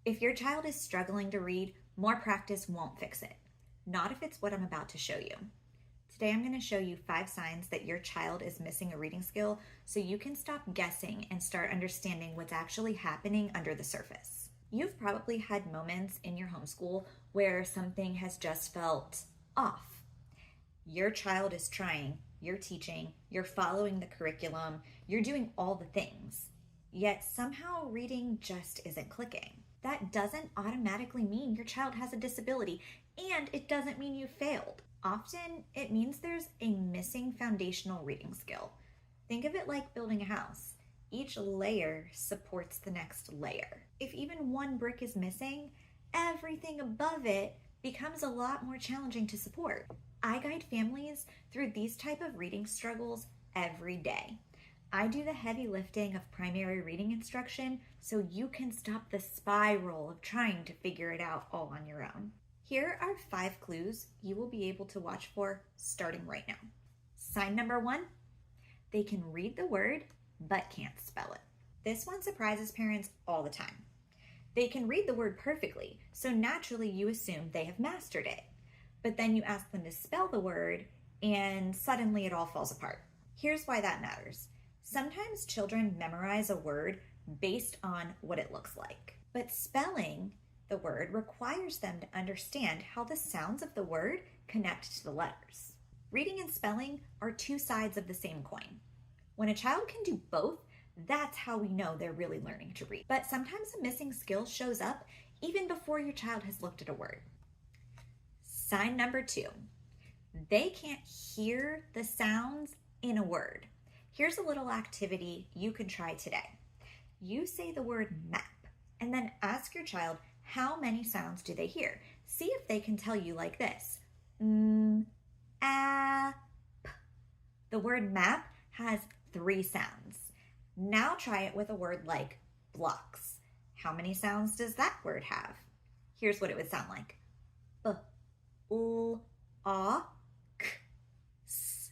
If your child is struggling to read, more practice won't fix it. Not if it's what I'm about to show you. Today I'm going to show you 5 signs that your child is missing a reading skill so you can stop guessing and start understanding what's actually happening under the surface. You've probably had moments in your homeschool where something has just felt off. Your child is trying, you're teaching, you're following the curriculum, you're doing all the things, yet somehow reading just isn't clicking. That doesn't automatically mean your child has a disability, and it doesn't mean you failed. Often, it means there's a missing foundational reading skill. Think of it like building a house. Each layer supports the next layer. If even one brick is missing, everything above it becomes a lot more challenging to support. I guide families through these type of reading struggles every day. I do the heavy lifting of primary reading instruction so you can stop the spiral of trying to figure it out all on your own. Here are 5 clues you will be able to watch for starting right now. Sign number 1, they can read the word but can't spell it. This one surprises parents all the time. They can read the word perfectly, so naturally you assume they have mastered it. But then you ask them to spell the word and suddenly it all falls apart. Here's why that matters. Sometimes children memorize a word based on what it looks like, but spelling the word requires them to understand how the sounds of the word connect to the letters. Reading and spelling are 2 sides of the same coin. When a child can do both, that's how we know they're really learning to read. But sometimes a missing skill shows up even before your child has looked at a word. Sign number 2, they can't hear the sounds in a word. Here's a little activity you can try today. You say the word map and then ask your child how many sounds do they hear. See if they can tell you like this. P. The word map has 3 sounds. Now try it with a word like blocks. How many sounds does that word have? Here's what it would sound like. B, l, a, k, s.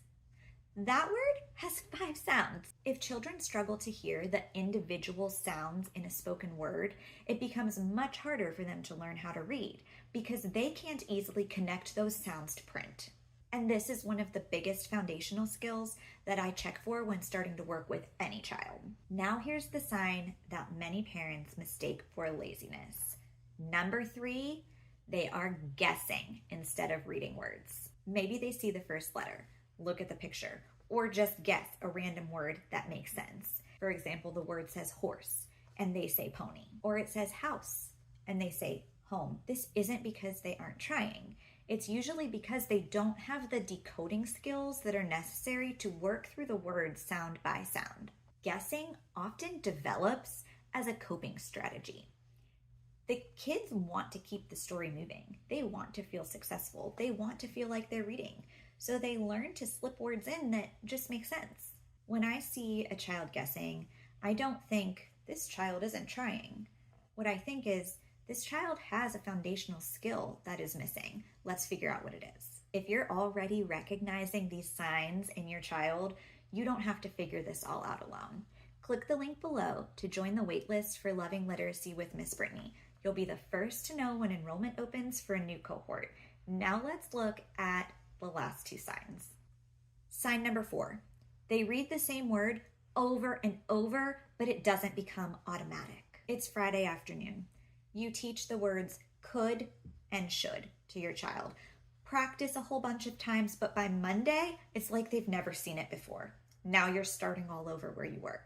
That word has 5 sounds. If children struggle to hear the individual sounds in a spoken word, it becomes much harder for them to learn how to read because they can't easily connect those sounds to print. And this is one of the biggest foundational skills that I check for when starting to work with any child. Now here's the sign that many parents mistake for laziness. Number 3, they are guessing instead of reading words. Maybe they see the first letter, look at the picture, or just guess a random word that makes sense. For example, the word says horse and they say pony, or it says house and they say home. This isn't because they aren't trying. It's usually because they don't have the decoding skills that are necessary to work through the words sound by sound. Guessing often develops as a coping strategy. The kids want to keep the story moving. They want to feel successful. They want to feel like they're reading. So they learn to slip words in that just make sense. When I see a child guessing, I don't think, this child isn't trying. What I think is, this child has a foundational skill that is missing. Let's figure out what it is. If you're already recognizing these signs in your child, you don't have to figure this all out alone. Click the link below to join the waitlist for Loving Literacy with Miss Brittany. You'll be the first to know when enrollment opens for a new cohort. Now let's look at the last 2 signs. Sign number 4, they read the same word over and over, but it doesn't become automatic. It's Friday afternoon. You teach the words could and should to your child. Practice a whole bunch of times, but by Monday, it's like they've never seen it before. Now you're starting all over where you were.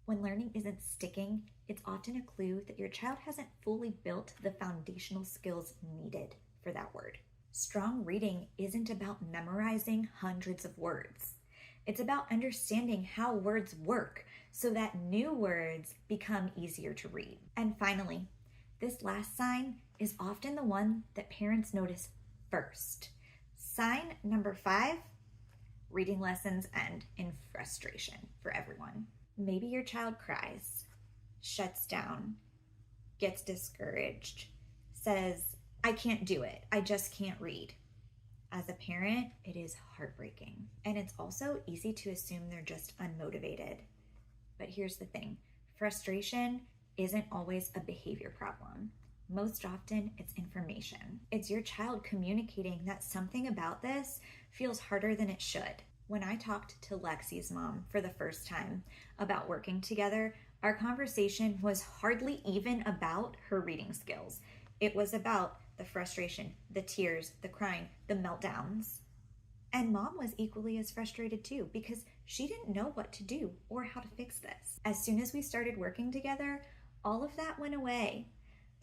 When learning isn't sticking, it's often a clue that your child hasn't fully built the foundational skills needed for that word. Strong reading isn't about memorizing hundreds of words. It's about understanding how words work so that new words become easier to read. And finally, this last sign is often the one that parents notice first. Sign number 5, reading lessons end in frustration for everyone. Maybe your child cries, shuts down, gets discouraged, says, I can't do it, I just can't read. As a parent, it is heartbreaking. And it's also easy to assume they're just unmotivated. But here's the thing, frustration isn't always a behavior problem. Most often, it's information. It's your child communicating that something about this feels harder than it should. When I talked to Lexi's mom for the first time about working together, our conversation was hardly even about her reading skills. It was about the frustration, the tears, the crying, the meltdowns. And mom was equally as frustrated too because she didn't know what to do or how to fix this. As soon as we started working together, all of that went away.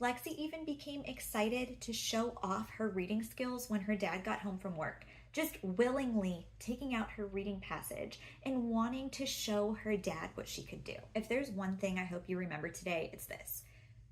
Lexi even became excited to show off her reading skills when her dad got home from work, just willingly taking out her reading passage and wanting to show her dad what she could do. If there's one thing I hope you remember today, it's this.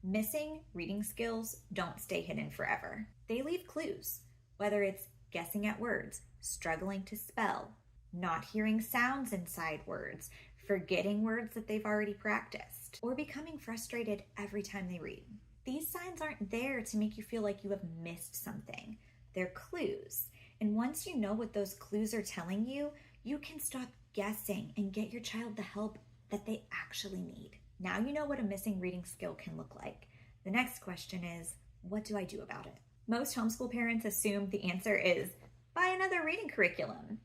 Missing reading skills don't stay hidden forever. They leave clues, whether it's guessing at words, struggling to spell, not hearing sounds inside words, forgetting words that they've already practiced, or becoming frustrated every time they read. These signs aren't there to make you feel like you have missed something. They're clues. And once you know what those clues are telling you, you can stop guessing and get your child the help that they actually need. Now you know what a missing reading skill can look like. The next question is, what do I do about it? Most homeschool parents assume the answer is buy another reading curriculum.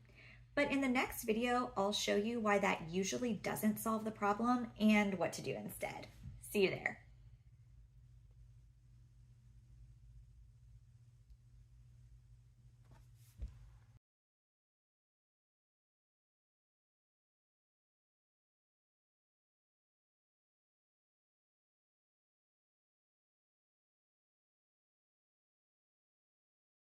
But in the next video, I'll show you why that usually doesn't solve the problem and what to do instead. See you there.